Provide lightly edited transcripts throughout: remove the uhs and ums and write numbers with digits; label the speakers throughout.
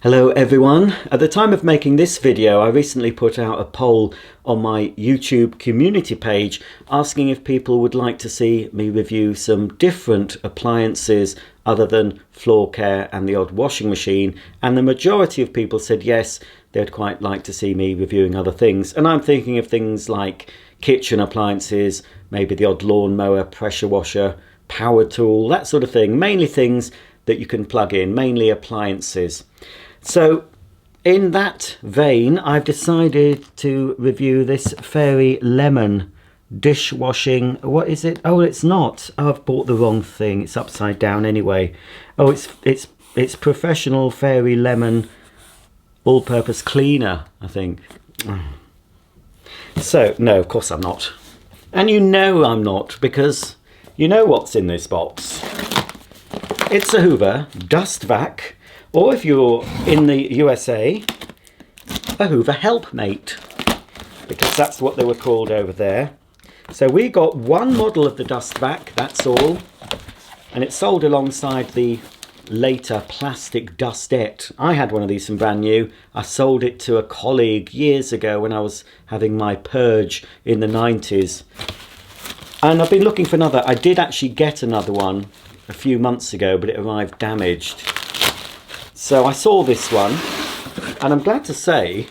Speaker 1: Hello everyone. At the time of making this video, I recently put out a poll on my YouTube community page asking if people would like to see me review some different appliances other than floor care and the odd washing machine, and the majority of people said yes, they'd quite like to see me reviewing other things. And I'm thinking of things like kitchen appliances, maybe the odd lawnmower, pressure washer, power tool, that sort of thing. Mainly things that you can plug in, mainly appliances. So in that vein, I've decided to review this Fairy Lemon dishwashing. What is it? Oh, it's not. Oh, I've bought the wrong thing. It's upside down anyway. Oh, it's Professional Fairy Lemon all-purpose cleaner, I think. So no, of course I'm not. And you know I'm not, because you know what's in this box. It's a Hoover Dustvac, or if you're in the USA, a Hoover Helpmate, because that's what they were called over there. So we got one model of the Dustvac, that's all, and it's sold alongside the later plastic Dustette. I had one of these from brand new. I sold it to a colleague years ago when I was having my purge in the 90s. And I've been looking for another. I did actually get another one a few months ago, but it arrived damaged. So I saw this one, and I'm glad to say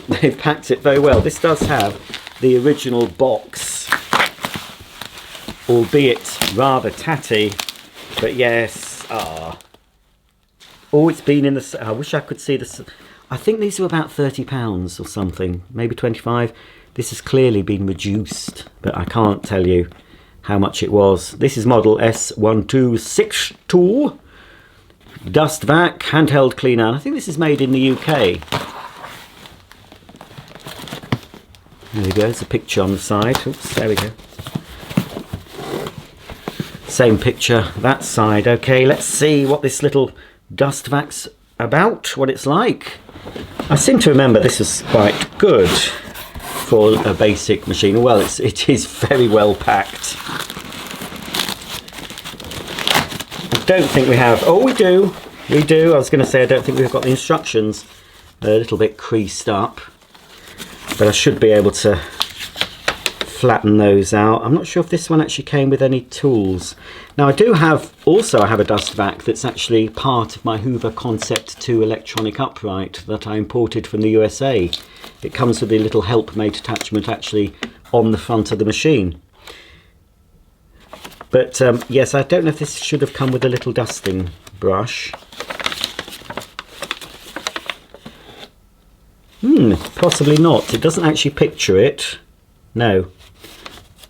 Speaker 1: they've packed it very well. This does have the original box, albeit rather tatty, but yes. Oh, it's been in the... I wish I could see this. I think these were about £30 or something, maybe 25. This has clearly been reduced, but I can't tell you how much it was. This is model S1262 Dustvac handheld cleaner. And I think this is made in the UK. There we go, there's a picture on the side. Oops, there we go. Same picture that side. Okay, let's see what this little Dustvac's about, what it's like. I seem to remember this was quite good for a basic machine. Well, it is very well packed. I don't think we have... Oh, we do. We do. I was going to say I don't think we've got the instructions. They're a little bit creased up, but I should be able to flatten those out. I'm not sure if this one actually came with any tools. Now I do have also I have a Dustvac that's actually part of my Hoover Concept 2 electronic upright that I imported from the USA. It comes with a little Helpmate attachment actually on the front of the machine. But yes, I don't know if this should have come with a little dusting brush. Possibly not. It doesn't actually picture it. No.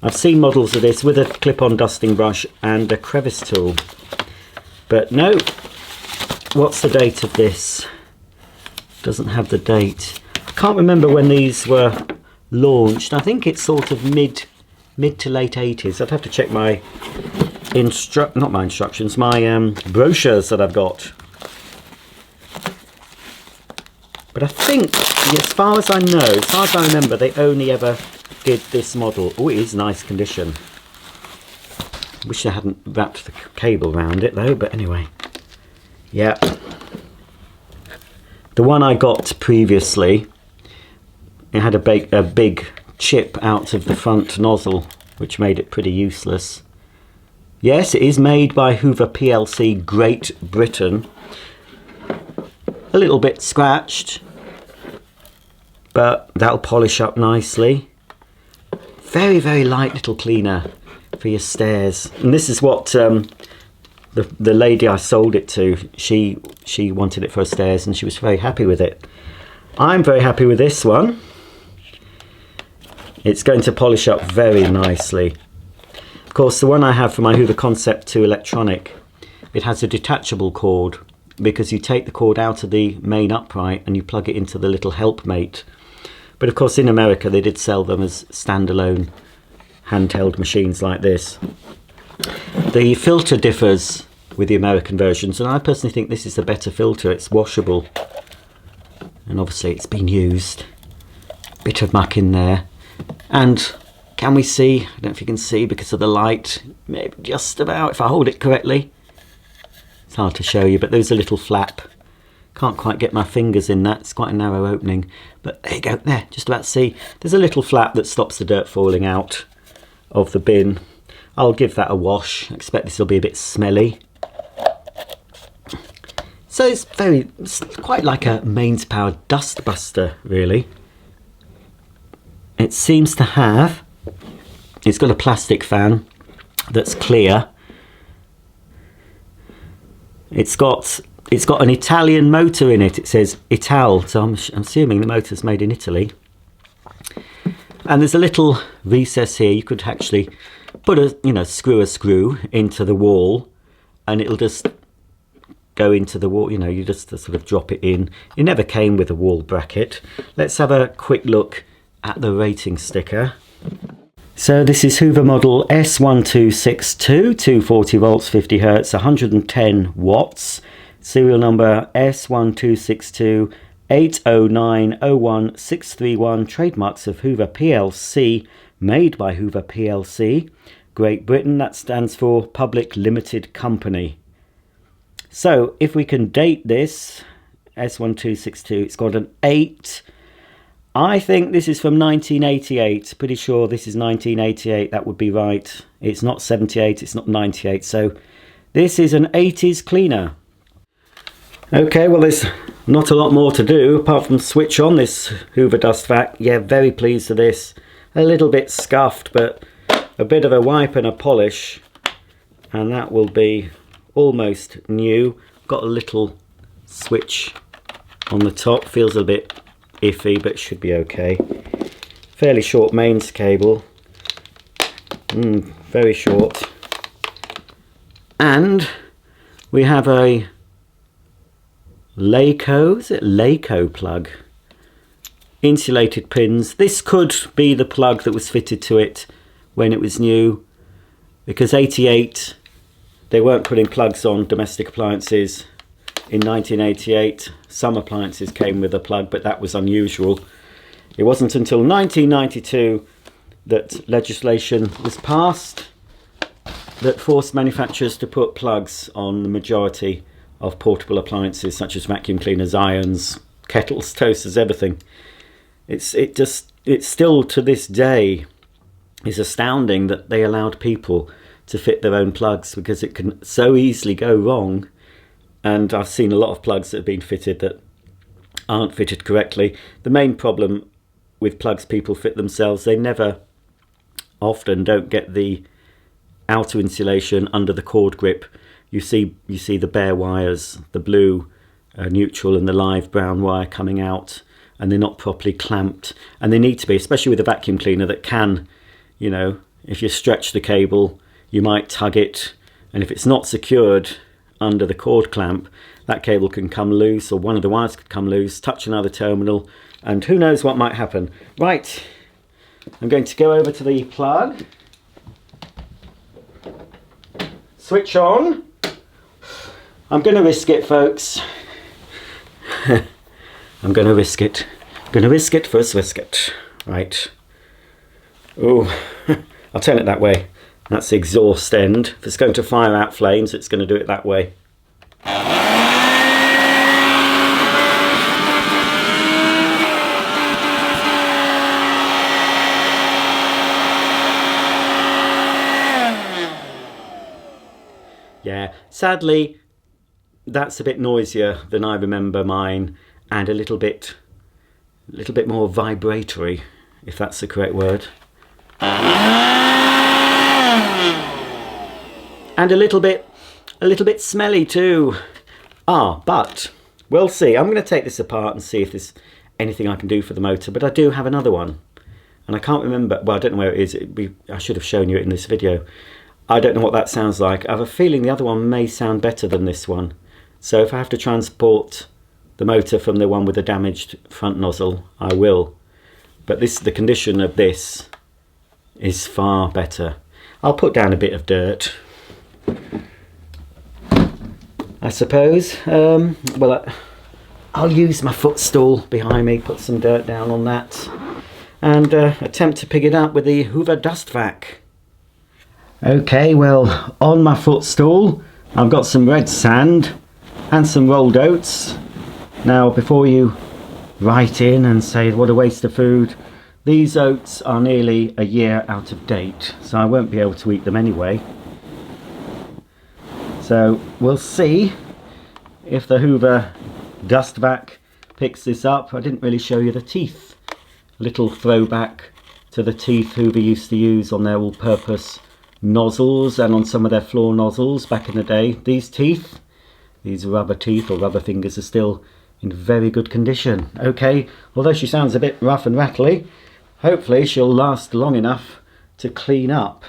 Speaker 1: I've seen models of this with a clip-on dusting brush and a crevice tool. But no. What's the date of this? Doesn't have the date. I can't remember when these were launched. I think it's sort of mid to late 80s. I'd have to check my my brochures that I've got. But I think, as far as I know, as far as I remember, they only ever did this model. Oh, it is nice condition. Wish I hadn't wrapped the cable around it though, but anyway. Yeah. The one I got previously, it had a big chip out of the front nozzle, which made it pretty useless. Yes, it is made by Hoover PLC, Great Britain. A little bit scratched, but that'll polish up nicely. Very, very light little cleaner for your stairs. And this is what the lady I sold it to, she wanted it for her stairs and she was very happy with it. I'm very happy with this one. It's going to polish up very nicely. Of course, the one I have for my Hoover Concept 2 electronic, it has a detachable cord, because you take the cord out of the main upright and you plug it into the little Helpmate. But of course in America they did sell them as standalone handheld machines like this. The filter differs with the American versions, and I personally think this is the better filter. It's washable, and obviously it's been used. Bit of muck in there. And can we see? I don't know if you can see because of the light. Maybe just about, if I hold it correctly. It's hard to show you, but there's a little flap. Can't quite get my fingers in that. It's quite a narrow opening. But there you go. There, just about to see. There's a little flap that stops the dirt falling out of the bin. I'll give that a wash. I expect this will be a bit smelly. So it's quite like a mains powered dust buster, really. It seems to have, it's got a plastic fan that's clear. It's got an Italian motor in it. It says Ital, so I'm assuming the motor's made in Italy. And there's a little recess here. You could actually put screw a screw into the wall, and it'll just go into the wall. You just sort of drop it in. It never came with a wall bracket. Let's have a quick look at the rating sticker. So this is Hoover model S1262, 240 volts, 50 hertz, 110 watts. Serial number S1262 80901 trademarks of Hoover PLC, made by Hoover PLC, Great Britain. That stands for Public Limited Company. So if we can date this, S1262, it's got an 8. I think this is from 1988. Pretty sure this is 1988. That would be right. It's not 78, it's not 98. So this is an 80s cleaner. Okay, well, there's not a lot more to do apart from switch on this Hoover Dustvac. Yeah, very pleased with this. A little bit scuffed, but a bit of a wipe and a polish, and that will be almost new. Got a little switch on the top. Feels a bit iffy, but should be okay. Fairly short mains cable. Very short. And we have a Laco plug. Insulated pins. This could be the plug that was fitted to it when it was new, because 88, they weren't putting plugs on domestic appliances in 1988. Some appliances came with a plug, but that was unusual. It wasn't until 1992 that legislation was passed that forced manufacturers to put plugs on the majority of portable appliances, such as vacuum cleaners, irons, kettles, toasters, everything. It's still to this day is astounding that they allowed people to fit their own plugs, because it can so easily go wrong. And I've seen a lot of plugs that have been fitted that aren't fitted correctly. The main problem with plugs people fit themselves, they often don't get the outer insulation under the cord grip. You see the bare wires, the blue neutral and the live brown wire coming out, and they're not properly clamped. And they need to be, especially with a vacuum cleaner that can, if you stretch the cable, you might tug it, and if it's not secured under the cord clamp, that cable can come loose, or one of the wires could come loose, touch another terminal, and who knows what might happen. Right, I'm going to go over to the plug, switch on. I'm going to risk it, folks. I'm going to risk it. I'm going to risk it for a Swisket. Right. Oh, I'll turn it that way. That's the exhaust end. If it's going to fire out flames, it's going to do it that way. Yeah, sadly, that's a bit noisier than I remember mine, and a little bit more vibratory, if that's the correct word. And a little bit smelly too. But we'll see. I'm going to take this apart and see if there's anything I can do for the motor, but I do have another one, and I can't remember. Well, I don't know where it is. I should have shown you it in this video. I don't know what that sounds like. I have a feeling the other one may sound better than this one. So if I have to transport the motor from the one with the damaged front nozzle, I will. But the condition of this is far better. I'll put down a bit of dirt, I suppose. Well, I'll use my footstool behind me, put some dirt down on that, and attempt to pick it up with the Hoover Dustvac. Okay, well, on my footstool, I've got some red sand and some rolled oats. Now, before you write in and say what a waste of food, these oats are nearly a year out of date, so I won't be able to eat them anyway. So we'll see if the Hoover Dustvac picks this up. I didn't really show you the teeth. A little throwback to the teeth Hoover used to use on their all-purpose nozzles and on some of their floor nozzles back in the day. These teeth, these rubber teeth or rubber fingers, are still in very good condition. Okay, although she sounds a bit rough and rattly, hopefully she'll last long enough to clean up.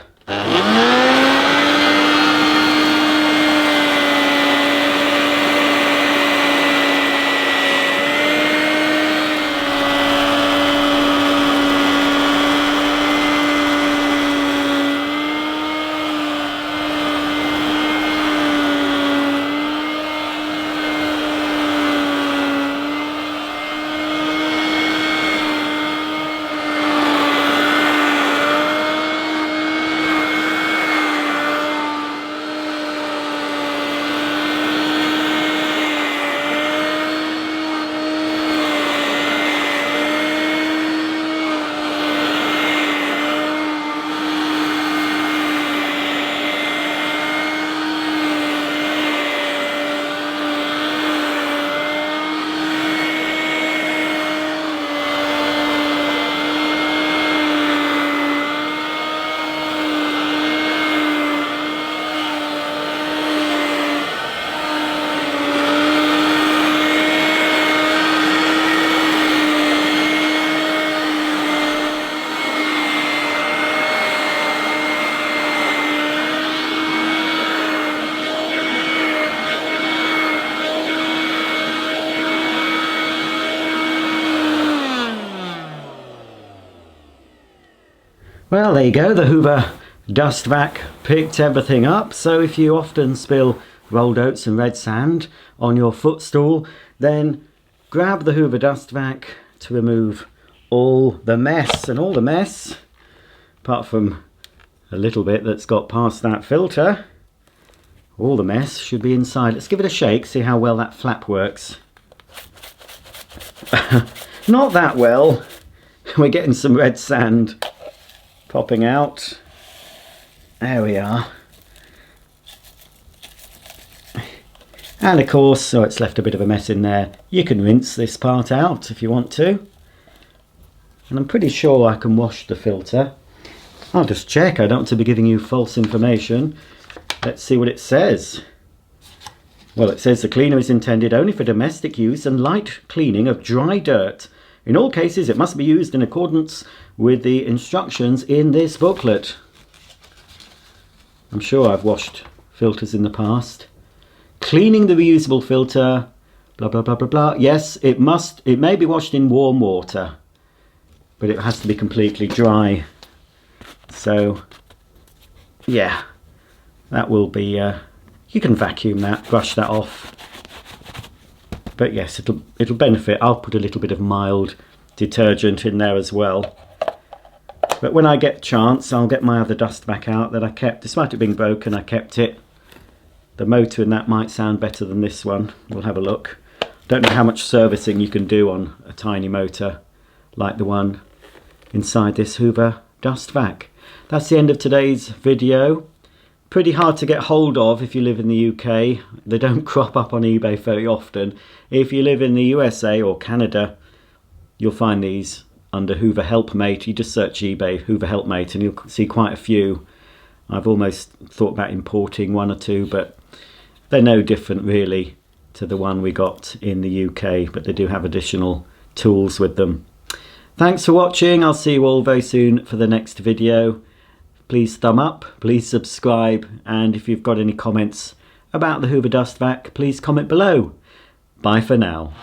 Speaker 1: Well, there you go, the Hoover Dustvac picked everything up. So if you often spill rolled oats and red sand on your footstool, then grab the Hoover Dustvac to remove all the mess. And all the mess, apart from a little bit that's got past that filter, all the mess should be inside. Let's give it a shake, see how well that flap works. Not that well. We're getting some red sand popping out. There we are. And of course, so it's left a bit of a mess in there. You can rinse this part out if you want to. And I'm pretty sure I can wash the filter. I'll just check. I don't want to be giving you false information. Let's see what it says. Well, it says the cleaner is intended only for domestic use and light cleaning of dry dirt. In all cases, it must be used in accordance with the instructions in this booklet. I'm sure I've washed filters in the past. Cleaning the reusable filter, blah, blah, blah, blah, blah. Yes, it may be washed in warm water, but it has to be completely dry. So, yeah, that will be, you can vacuum that, brush that off. But yes, it'll benefit. I'll put a little bit of mild detergent in there as well. But when I get a chance, I'll get my other Dustvac out that I kept. Despite it being broken, I kept it. The motor in that might sound better than this one. We'll have a look. Don't know how much servicing you can do on a tiny motor like the one inside this Hoover Dustvac. That's the end of today's video. Pretty hard to get hold of if you live in the UK. They don't crop up on eBay very often. If you live in the USA or Canada, you'll find these under Hoover Helpmate. You just search eBay Hoover Helpmate and you'll see quite a few. I've almost thought about importing one or two, but they're no different really to the one we got in the UK, but they do have additional tools with them. Thanks for watching. I'll see you all very soon for the next video. Please thumb up, please subscribe, and if you've got any comments about the Hoover Dustvac, please comment below. Bye for now.